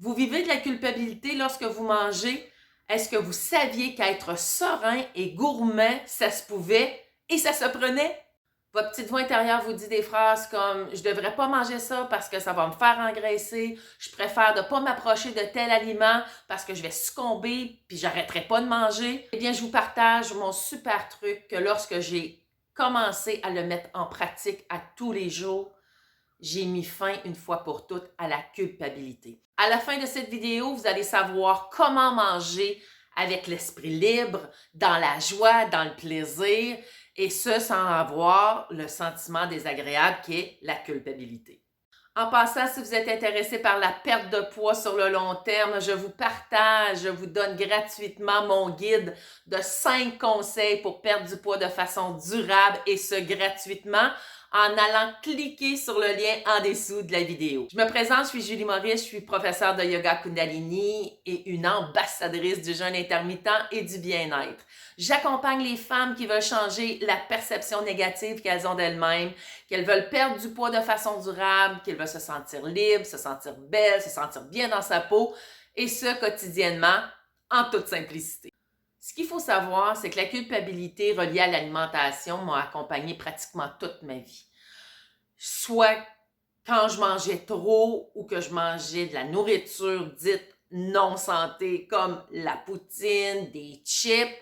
Vous vivez de la culpabilité lorsque vous mangez? Est-ce que vous saviez qu'être serein et gourmand, ça se pouvait et ça se prenait? Votre petite voix intérieure vous dit des phrases comme « Je devrais pas manger ça parce que ça va me faire engraisser. Je préfère ne pas m'approcher de tel aliment parce que je vais succomber puis j'arrêterai pas de manger. » Eh bien, je vous partage mon super truc que lorsque j'ai commencé à le mettre en pratique à tous les jours, j'ai mis fin une fois pour toutes à la culpabilité. À la fin de cette vidéo, vous allez savoir comment manger avec l'esprit libre, dans la joie, dans le plaisir, et ce sans avoir le sentiment désagréable qui est la culpabilité. En passant, si vous êtes intéressé par la perte de poids sur le long terme, je vous partage, je vous donne gratuitement mon guide de 5 conseils pour perdre du poids de façon durable et ce gratuitement en allant cliquer sur le lien en dessous de la vidéo. Je me présente, je suis Julie Maurice, je suis professeure de yoga Kundalini et une ambassadrice du jeûne intermittent et du bien-être. J'accompagne les femmes qui veulent changer la perception négative qu'elles ont d'elles-mêmes, qu'elles veulent perdre du poids de façon durable, qu'elles veulent se sentir libres, se sentir belles, se sentir bien dans sa peau, et ce quotidiennement, en toute simplicité. Ce qu'il faut savoir, c'est que la culpabilité reliée à l'alimentation m'a accompagnée pratiquement toute ma vie. Soit quand je mangeais trop ou que je mangeais de la nourriture dite non santé comme la poutine, des chips,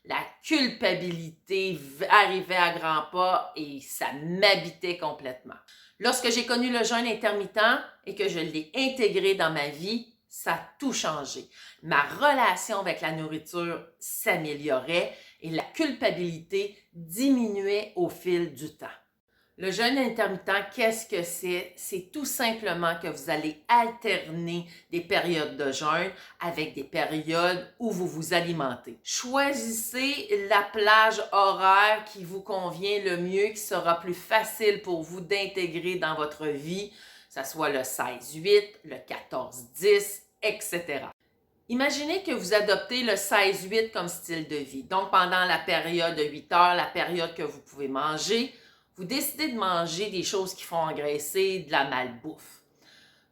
la culpabilité arrivait à grands pas et ça m'habitait complètement. Lorsque j'ai connu le jeûne intermittent et que je l'ai intégré dans ma vie, ça a tout changé. Ma relation avec la nourriture s'améliorait et la culpabilité diminuait au fil du temps. Le jeûne intermittent, qu'est-ce que c'est? C'est tout simplement que vous allez alterner des périodes de jeûne avec des périodes où vous vous alimentez. Choisissez la plage horaire qui vous convient le mieux, qui sera plus facile pour vous d'intégrer dans votre vie, que ce soit le 16-8, le 14-10, etc. Imaginez que vous adoptez le 16-8 comme style de vie. Donc, pendant la période de 8 heures, la période que vous pouvez manger, vous décidez de manger des choses qui font engraisser, de la malbouffe.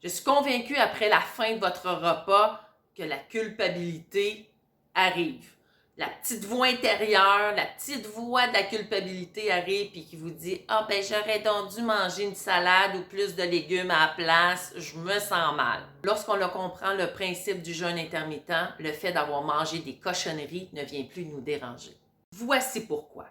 Je suis convaincue après la fin de votre repas que la culpabilité arrive. La petite voix intérieure, la petite voix de la culpabilité arrive et qui vous dit « Ah ben j'aurais donc dû manger une salade ou plus de légumes à la place, je me sens mal. » Lorsqu'on comprend le principe du jeûne intermittent, le fait d'avoir mangé des cochonneries ne vient plus nous déranger. Voici pourquoi.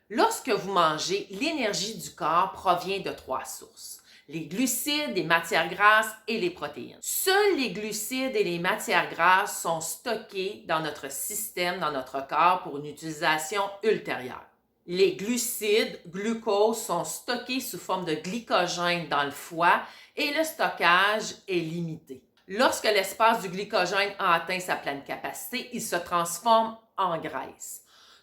Lorsque vous mangez, l'énergie du corps provient de 3 sources. Les glucides, les matières grasses et les protéines. Seuls les glucides et les matières grasses sont stockés dans notre système, dans notre corps pour une utilisation ultérieure. Les glucides, glucose, sont stockés sous forme de glycogène dans le foie et le stockage est limité. Lorsque l'espace du glycogène a atteint sa pleine capacité, il se transforme en graisse.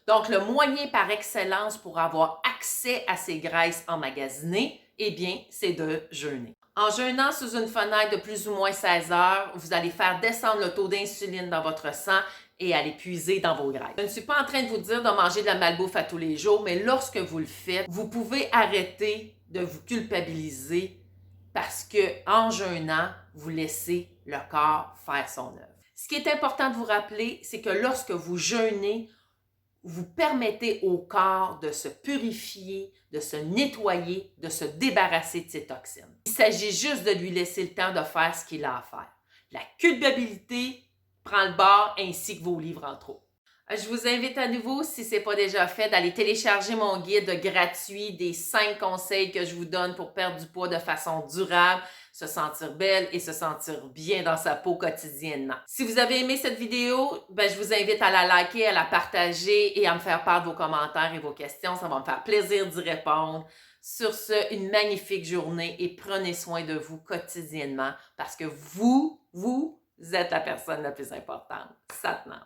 Donc, le moyen par excellence pour avoir accès à ces graisses emmagasinées, eh bien, c'est de jeûner. En jeûnant sous une fenêtre de plus ou moins 16 heures, vous allez faire descendre le taux d'insuline dans votre sang et aller puiser dans vos graisses. Je ne suis pas en train de vous dire de manger de la malbouffe à tous les jours, mais lorsque vous le faites, vous pouvez arrêter de vous culpabiliser parce que en jeûnant, vous laissez le corps faire son œuvre. Ce qui est important de vous rappeler, c'est que lorsque vous jeûnez, vous permettez au corps de se purifier, de se nettoyer, de se débarrasser de ces toxines. Il s'agit juste de lui laisser le temps de faire ce qu'il a à faire. La culpabilité prend le bord ainsi que vos livres en trop. Je vous invite à nouveau, si ce n'est pas déjà fait, d'aller télécharger mon guide gratuit des 5 conseils que je vous donne pour perdre du poids de façon durable, se sentir belle et se sentir bien dans sa peau quotidiennement. Si vous avez aimé cette vidéo, je vous invite à la liker, à la partager et à me faire part de vos commentaires et vos questions. Ça va me faire plaisir d'y répondre. Sur ce, une magnifique journée et prenez soin de vous quotidiennement parce que vous êtes la personne la plus importante. Satnam.